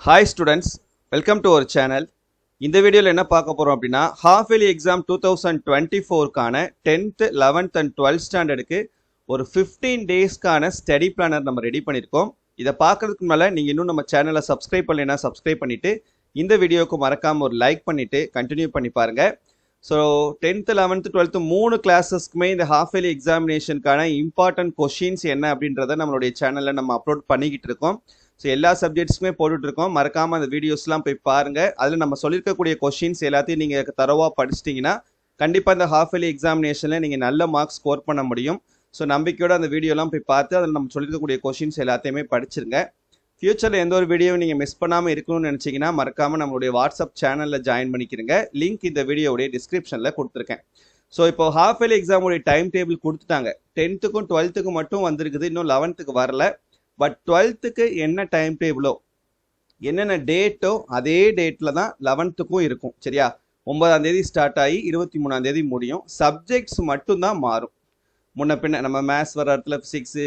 Hi students, welcome to our channel. இந்த வீடியோல என்ன பார்க்க போறோம் அப்படின்னா half yearly exam 2024 கான 10th 11th and 12th ஸ்டாண்டர்டுக்கு ஒரு 15 டேஸ்க்கான ஸ்டடி பிளானர் நம்ம ரெடி பண்ணியிருக்கோம். இதை பார்க்கறதுக்கு முன்னால நீங்க இன்னும் நம்ம சேனலை சப்ஸ்கிரைப் பண்ணலைன்னா சப்ஸ்கிரைப் பண்ணிட்டு இந்த வீடியோக்கு மறக்காம ஒரு லைக் பண்ணிட்டு கண்டினியூ பண்ணி பாருங்க. ஸோ 10th 11th 12th மூணு கிளாஸஸ்க்குமே இந்த half yearly எக்ஸாமினேஷனுக்கான இம்பார்ட்டன்ட் கொஷின்ஸ் என்ன அப்படின்றத நம்மளுடைய சேனலில் நம்ம அப்லோட் பண்ணிக்கிட்டு இருக்கோம். ஸோ எல்லா சப்ஜெக்ட்ஸுமே போட்டுட்ருக்கோம். மறக்காமல் அந்த வீடியோஸ்லாம் போய் பாருங்கள். அதில் நம்ம சொல்லியிருக்கக்கூடிய கொஷின்ஸ் எல்லாத்தையும் நீங்கள் தரவாக படிச்சிட்டிங்கன்னா கண்டிப்பாக இந்த half yearly எக்ஸாமினேஷனில் நீங்கள் நல்ல மார்க்ஸ் ஸ்கோர் பண்ண முடியும். ஸோ நம்பிக்கையோட அந்த வீடியோலாம் போய் பார்த்து அதில் நம்ம சொல்லியிருக்கக்கூடிய கொஷின்ஸ் எல்லாத்தையுமே படிச்சிருங்க. ஃபியூச்சரில் எந்த ஒரு வீடியோவும் நீங்கள் மிஸ் பண்ணாமல் இருக்கணும்னு நினச்சிங்கன்னா மறக்காமல் நம்மளுடைய வாட்ஸ்அப் சேனலில் ஜாயின் பண்ணிக்கிறங்க. லிங்க் இந்த வீடியோவுடைய டிஸ்கிரிப்ஷனில் கொடுத்துருக்கேன். ஸோ இப்போ half yearly எக்ஸாமுடைய டைம் டேபிள் கொடுத்துட்டாங்க. 10th 12th மட்டும் வந்திருக்குது, இன்னும் 11th வரல. பட் 12th என்ன டைம் டேபிளோ என்னென்ன டேட்டோ அதே டேட்டில் தான் 11th இருக்கும். சரியா? 9ஆம் தேதி ஸ்டார்ட் ஆகி 23ஆம் தேதி முடியும். சப்ஜெக்ட்ஸ் மட்டும்தான் மாறும். முன்ன பின்ன நம்ம மேத்ஸ் வர இடத்துல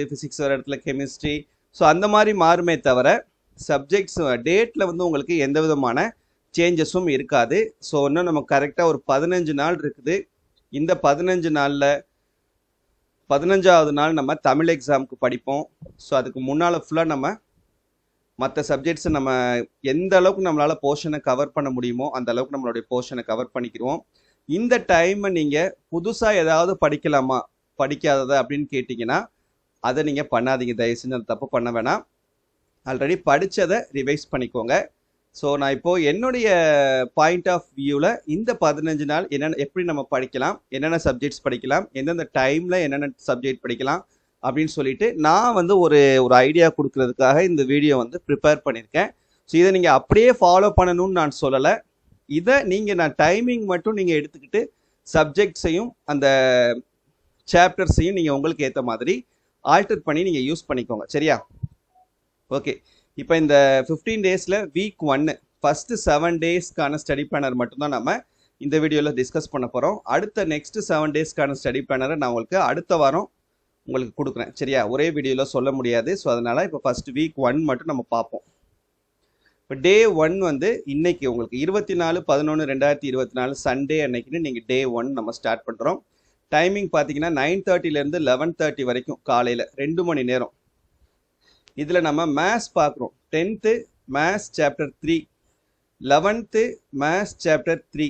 ஃபிசிக்ஸ் வர இடத்துல கெமிஸ்ட்ரி, ஸோ அந்த மாதிரி மாறுமே தவிர சப்ஜெக்ட்ஸ் டேட்டில் வந்து உங்களுக்கு எந்த விதமான சேஞ்சஸும் இருக்காது. ஸோ இன்னும் நம்ம கரெக்டாக ஒரு 15 நாள் இருக்குது. இந்த 15 நாளில் 15ஆவது நாள் நம்ம தமிழ் எக்ஸாமுக்கு படிப்போம். ஸோ அதுக்கு முன்னால் ஃபுல்லாக நம்ம மற்ற சப்ஜெக்ட்ஸை நம்ம எந்த அளவுக்கு நம்மளால் போர்ஷனை கவர் பண்ண முடியுமோ அந்த அளவுக்கு நம்மளுடைய போர்ஷனை கவர் பண்ணிக்கிறோம். இந்த டைமை நீங்கள் புதுசாக ஏதாவது படிக்கலாமா படிக்காததை அப்படின்னு கேட்டிங்கன்னா அதை நீங்கள் பண்ணாதீங்க. தயவு செஞ்சு அந்த தப்பு பண்ண வேணாம். ஆல்ரெடி படித்ததை ரிவைஸ் பண்ணிக்கோங்க. ஸோ நான் இப்போது என்னுடைய பாயிண்ட் ஆஃப் வியூவில் இந்த 15 நாள் என்னென்ன எப்படி நம்ம படிக்கலாம், என்னென்ன சப்ஜெக்ட்ஸ் படிக்கலாம், எந்தெந்த டைமில் என்னென்ன சப்ஜெக்ட் படிக்கலாம் அப்படின்னு சொல்லிட்டு நான் வந்து ஒரு ஐடியா கொடுக்கறதுக்காக இந்த வீடியோ வந்து ப்ரிப்பேர் பண்ணியிருக்கேன். ஸோ இதை நீங்கள் அப்படியே ஃபாலோ பண்ணணும்னு நான் சொல்லலை. இதை நான் டைமிங் மட்டும் நீங்கள் எடுத்துக்கிட்டு சப்ஜெக்ட்ஸையும் அந்த சாப்டர்ஸையும் நீங்கள் உங்களுக்கு ஏற்ற மாதிரி ஆல்டர் பண்ணி நீங்கள் யூஸ் பண்ணிக்கோங்க. சரியா? ஓகே. இப்போ இந்த 15 டேஸில் வீக் 1 ஃபஸ்ட்டு 7 டேஸ்க்கான ஸ்டடி பிளானர் மட்டும்தான் நம்ம இந்த வீடியோவில் டிஸ்கஸ் பண்ண போகிறோம். அடுத்த நெக்ஸ்ட்டு 7 டேஸ்க்கான ஸ்டடி பிளானரை நான் உங்களுக்கு அடுத்த வாரம் உங்களுக்கு கொடுக்குறேன். சரியா? ஒரே வீடியோவில் சொல்ல முடியாது. ஸோ அதனால் இப்போ ஃபஸ்ட்டு வீக் 1 மட்டும் நம்ம பார்ப்போம். இப்போ டே 1 வந்து இன்னைக்கு உங்களுக்கு 24/11/2024 சண்டே அன்னைக்குன்னு நீங்கள் டே 1 நம்ம ஸ்டார்ட் பண்ணுறோம். டைமிங் பார்த்தீங்கன்னா 9:30லேருந்து 11:30 வரைக்கும் காலையில் 2 மணி நேரம். இதில் நம்ம மேத்ஸ் பார்க்குறோம். 10th maths chapter 3, 11th maths chapter 3,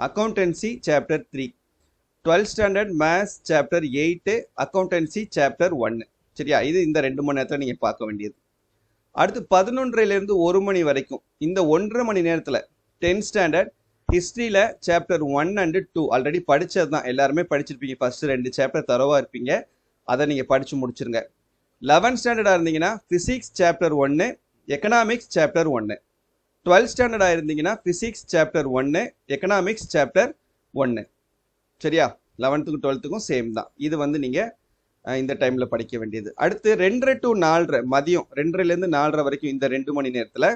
accountancy chapter 3, 12th standard maths chapter 8, accountancy chapter 1. சரியா? இது இந்த 2 மணி நேரத்தில் நீங்கள் பார்க்க வேண்டியது. அடுத்து 11:30லேருந்து 1 மணி வரைக்கும் இந்த 1.5 மணி நேரத்தில் 10th ஸ்டாண்டர்ட் ஹிஸ்ட்ரியில் சாப்டர் 1 and 2 ஆல்ரெடி படித்தது தான், எல்லாருமே படிச்சிருப்பீங்க. ஃபஸ்ட்டு 2 சாப்டர் தரவாக இருப்பீங்க, அதை நீங்கள் படித்து முடிச்சிருங்க. 11th ஸ்டாண்டர்டாக இருந்தீங்கன்னா physics chapter 1, economics chapter 1. 12th ஸ்டாண்டர்டாக இருந்தீங்கன்னா ஃபிசிக்ஸ் சாப்டர் 1, எக்கனாமிக்ஸ் சாப்டர் 1. சரியா? 11th 12th சேம் தான். இது வந்து நீங்கள் இந்த டைமில் படிக்க வேண்டியது. அடுத்து 2:30 to 4:30 மதியம் 2:30லேருந்து 4:30 வரைக்கும் இந்த 2 மணி நேரத்தில்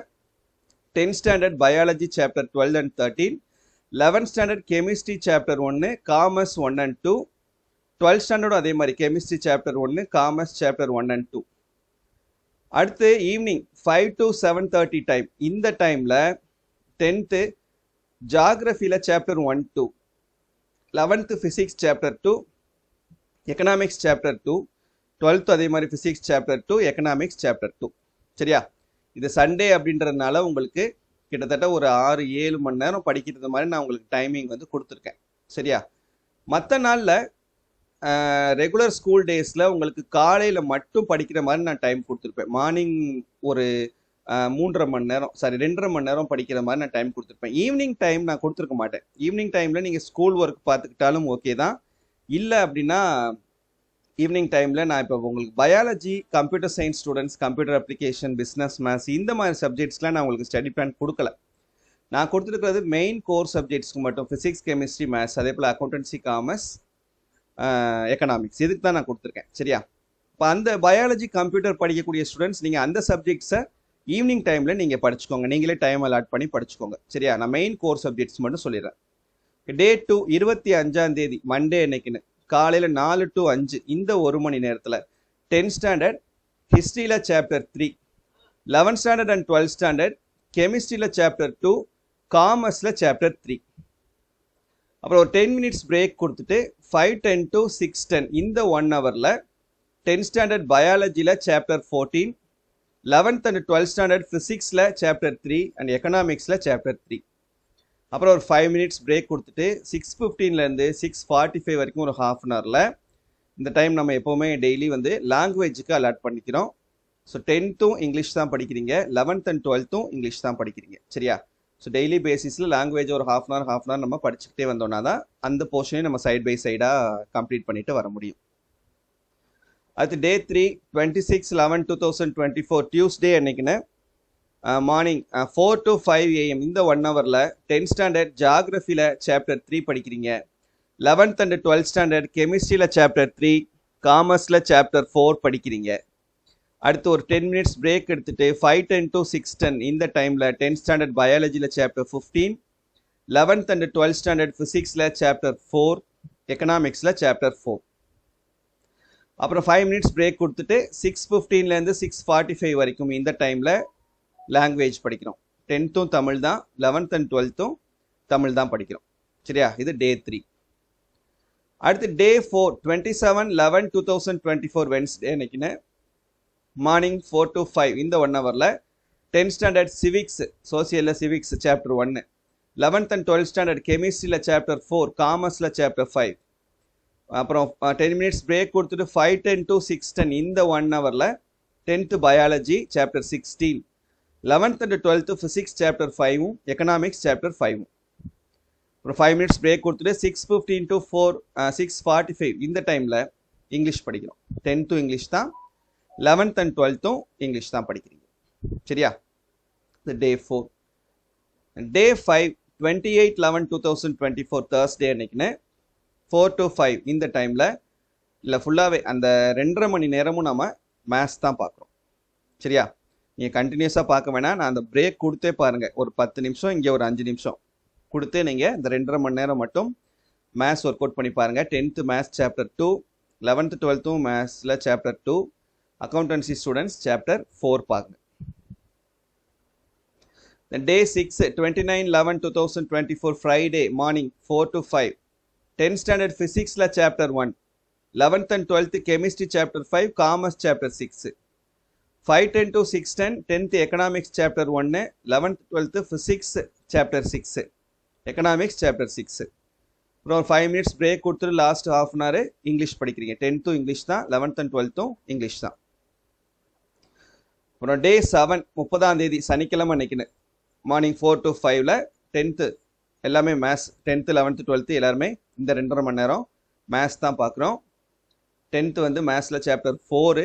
10th standard biology chapter 12 and 13, 11th standard chemistry chapter 1, commerce 1 and 2, 12th ஸ்டாண்டர்டும் அதே மாதிரி chemistry chapter 1, commerce chapter 1 and 2. அடுத்து ஈவினிங் 5 to 7:30 டைம். இந்த டைமில் 10th ஜாகிரஃபியில் chapter 1, 2, 11th physics chapter 2, economics chapter 2, 12th அதே மாதிரி ஃபிசிக்ஸ் சாப்டர் 2, எக்கனாமிக்ஸ் சாப்டர் 2. சரியா? இது சண்டே அப்படின்றதுனால உங்களுக்கு கிட்டத்தட்ட ஒரு 6-7 மணி நேரம் படிக்கிறது மாதிரி நான் உங்களுக்கு டைமிங் வந்து கொடுத்துருக்கேன். சரியா? மற்ற நாளில் ரெகுலர் ஸ்கூல் டேஸில் உங்களுக்கு காலையில் மட்டும் படிக்கிற மாதிரி நான் டைம் கொடுத்துருப்பேன். மார்னிங் ஒரு 3.5 மணி நேரம் 2.5 மணி நேரம் படிக்கிற மாதிரி நான் டைம் கொடுத்துருப்பேன். ஈவினிங் டைம் நான் கொடுத்துருக்க மாட்டேன். ஈவினிங் டைமில் நீங்கள் ஸ்கூல் ஒர்க் பார்த்துக்கிட்டாலும் ஓகே தான். இல்லை அப்படின்னா ஈவினிங் டைமில் நான் இப்போ உங்களுக்கு biology, computer science students, computer application, business, maths இந்த மாதிரி சப்ஜெக்ட்ஸ்லாம் நான் உங்களுக்கு ஸ்டடி பிளான் கொடுக்கல. நான் கொடுத்துருக்கிறது மெயின் கோர் சப்ஜெக்ட்ஸ்க்கு மட்டும் ஃபிசிக்ஸ், கெமிஸ்ட்ரி, மேத்ஸ், அதே போல் அக்கௌண்டன்சி, காமர்ஸ், எக்கனாமிக்ஸ் இதுக்கு தான் நான் கொடுத்துருக்கேன். சரியா? இப்போ அந்த பயாலஜி, கம்ப்யூட்டர் படிக்கக்கூடிய ஸ்டூடெண்ட்ஸ் நீங்கள் அந்த சப்ஜெக்ட்ஸை ஈவினிங் டைமில் நீங்கள் படிச்சுக்கோங்க. நீங்களே டைம் அலாட் பண்ணி படிச்சுக்கோங்க. சரியா? நான் மெயின் கோர் சப்ஜெக்ட்ஸ் மட்டும் சொல்லிடுறேன். டே 2 25ஆம் தேதி மண்டே அன்னைக்குன்னு காலையில் 4 to 5 இந்த 1 மணி நேரத்தில் 10th ஸ்டாண்டர்ட் ஹிஸ்ட்ரியில் chapter 3, 11th standard and 12th standard கெமிஸ்ட்ரியில் சாப்டர் 2, காமர்ஸில் சாப்டர் 3. அப்புறம் ஒரு 10 minutes பிரேக் கொடுத்துட்டு 5:10 to 6:10 இந்த 1 ஹவரில் 10th standard பயாலஜியில் chapter 14, 11th and 12th standard ஃபிசிக்ஸில் சாப்டர் 3 அண்ட் எக்கனாமிக்ஸில் சாப்டர் 3. அப்புறம் ஒரு 5 minutes பிரேக் கொடுத்துட்டு 6:15லேருந்து 6:45 வரைக்கும் ஒரு ஹாஃப் அன் ஹவரில் இந்த டைம் நம்ம எப்போவுமே டெய்லி வந்து லாங்குவேஜுக்கு அலாட் பண்ணிக்கிறோம். ஸோ 10th இங்கிலீஷ் தான் படிக்கிறீங்க, 11th and 12th இங்கிலீஷ் தான் படிக்கிறீங்க, சரியா? ஸோ டெய்லி பேசிஸில் லாங்குவேஜ் ஒரு ஹாஃப் அன் ஹவர் நம்ம படிச்சுக்கிட்டே வந்தோம்னா தான் அந்த போர்ஷனையும் நம்ம சைட் பை சைடாக கம்ப்ளீட் பண்ணிட்டு வர முடியும். அடுத்து டே 3 26/11/2024 டியூஸ்டே அன்னைக்குன்னு மார்னிங் 4 to 5 AM இந்த 1 ஹவரில் 10th ஸ்டாண்டர்ட் ஜியாகிரஃபியில் சாப்டர் 3 படிக்கிறீங்க, 11th and 12th ஸ்டாண்டர்ட் கெமிஸ்ட்ரியில் சாப்டர் 3, காமர்ஸில் சாப்டர் 4 படிக்கிறீங்க. அடுத்து ஒரு 10 minutes பிரேக் எடுத்துட்டு 5:10 to 6:10 இந்த டைமில் 10th ஸ்டாண்டர்ட் பயாலஜியில் chapter 15, 11th and 12th standard ஃபிசிக்ஸில் சாப்டர் 4, எக்கனாமிக்ஸில் சாப்டர் 4. அப்புறம் 5 minutes பிரேக் கொடுத்துட்டு 6:15லேருந்து 6:45 வரைக்கும் இந்த டைமில் லாங்குவேஜ் படிக்கிறோம். 10th தமிழ் தான், 11th and 12th தமிழ் தான் படிக்கிறோம், சரியா? இது டே 3. அடுத்து டே 4 27/11/2024 வென்ஸ்டே அன்னைக்குன்னு மார்னிங் 4 to 5 இந்த 1 ஹவரில் 10th ஸ்டாண்டர்ட் சிவிக்ஸ் சோசியலில் civics chapter 1, 11th and 12th standard கெமிஸ்ட்ரியில் சாப்டர் 4, காமர்ஸில் சாப்டர் 5. அப்புறம் 10 minutes பிரேக் கொடுத்துட்டு 5:10 to 6:10 இந்த 1 ஹவரில் 10th biology chapter 16, 11th and 12th physics chapter 5, economics chapter 5. அப்புறம் 5 minutes பிரேக் கொடுத்துட்டு 6:15 to 6:45 இந்த டைமில் இங்கிலீஷ் படிக்கிறோம். 10th இங்கிலீஷ் தான், 11th and 12th இங்கிலீஷ் தான் படிக்கிறீங்க, சரியா? இது டே 4. டே 5 28/11/2024 தேர்ஸ்டே அன்னைக்குன்னு 4 to 5 இந்த டைமில் இல்லை ஃபுல்லாகவே அந்த 2.5 மணி நேரமும் நம்ம மேத்ஸ் தான் பார்க்குறோம், சரியா? நீங்கள் கண்டினியூஸாக பார்க்க வேணாம், நான் அந்த பிரேக் கொடுத்தே பாருங்கள், ஒரு 10 நிமிஷம் இங்கே ஒரு 5 நிமிஷம் கொடுத்து நீங்கள் இந்த 2.5 மணி நேரம் மட்டும் மேத்ஸ் ஒர்க் அவுட் பண்ணி பாருங்கள். 10th maths chapter 2, 11th 12th மேத்ஸில் சாப்டர் 2, அக்கௌண்டன்சி ஸ்டூடெண்ட்ஸ் சாப்டர் 4 பாருங்க. Day 6 29/11/2024 Friday morning 4 to 5 10th standard ஃபிசிக்ஸில் chapter 1, 11th and 12th chemistry chapter 5, commerce chapter 6, 5:10 to 6:10 10th economics chapter 1, 11th 12th physics chapter 6, economics chapter 6. அப்புறம் 5 minutes break கொடுத்துட்டு last half an hour English படிக்கிறீங்க. 10th English தான், 11th and 12th English தான். அப்புறம் டே 7 30ஆம் தேதி சனிக்கிழமை அன்னைக்குன்னு morning 4 to 5ல் 10th எல்லாமே மேத்ஸ், 10th 11th 12th எல்லாருமே இந்த 2.5 மணி நேரம் மேத்ஸ் தான் பார்க்குறோம். 10th வந்து மேத்ஸில் சாப்டர் 4,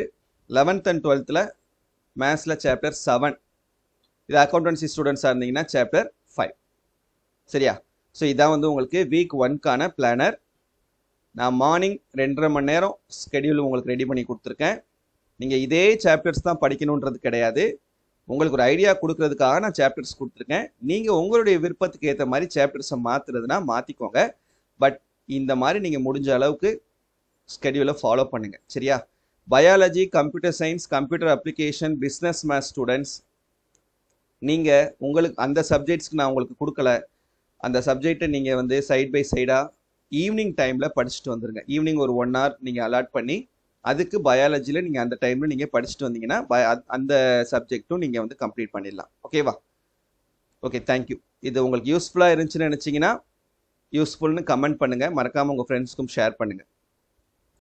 11th and 12th மேத்ஸில் சாப்டர் 7, இது அக்கௌண்டன்சி ஸ்டூடெண்ட்ஸாக இருந்தீங்கன்னா சாப்டர் 5, சரியா? ஸோ இதான் வந்து உங்களுக்கு வீக் 1க்கான பிளானர். நான் மார்னிங் 2.5 மணி நேரம் ஸ்கெடியூல் உங்களுக்கு ரெடி பண்ணி கொடுத்துருக்கேன். நீங்கள் இதே சாப்டர்ஸ் தான் படிக்கணுன்றது கிடையாது, உங்களுக்கு ஒரு ஐடியா கொடுக்கறதுக்காக நான் சாப்டர்ஸ் கொடுத்துருக்கேன். நீங்கள் உங்களுடைய விருப்பத்துக்கு ஏற்ற மாதிரி சாப்டர்ஸை மாற்றுறதுனா மாற்றிக்கோங்க. பட் இந்த மாதிரி நீங்கள் முடிஞ்ச அளவுக்கு ஸ்கெடியூலை ஃபாலோ பண்ணுங்கள், சரியா? Biology, computer science, computer application, business maths students, நீங்கள் உங்களுக்கு அந்த சப்ஜெக்ட்ஸ்க்கு நான் உங்களுக்கு கொடுக்கல, அந்த சப்ஜெக்டை நீங்கள் வந்து சைட் பை சைடாக ஈவினிங் டைமில் படிச்சுட்டு வந்துடுங்க. ஈவினிங் ஒரு 1 hour நீங்கள் அலாட் பண்ணி அதுக்கு பயாலஜியில் நீங்கள் அந்த டைமில் நீங்கள் படிச்சுட்டு வந்தீங்கன்னா அந்த சப்ஜெக்ட்டும் நீங்கள் வந்து கம்ப்ளீட் பண்ணிடலாம், ஓகேவா? Okay, thank you. இது உங்களுக்கு யூஸ்ஃபுல்லாக இருந்துச்சுன்னு நினச்சிங்கன்னா யூஸ்ஃபுல்னு கமெண்ட் பண்ணுங்கள், மறக்காமல் உங்கள் ஃப்ரெண்ட்ஸ்க்கும் ஷேர் பண்ணுங்கள்.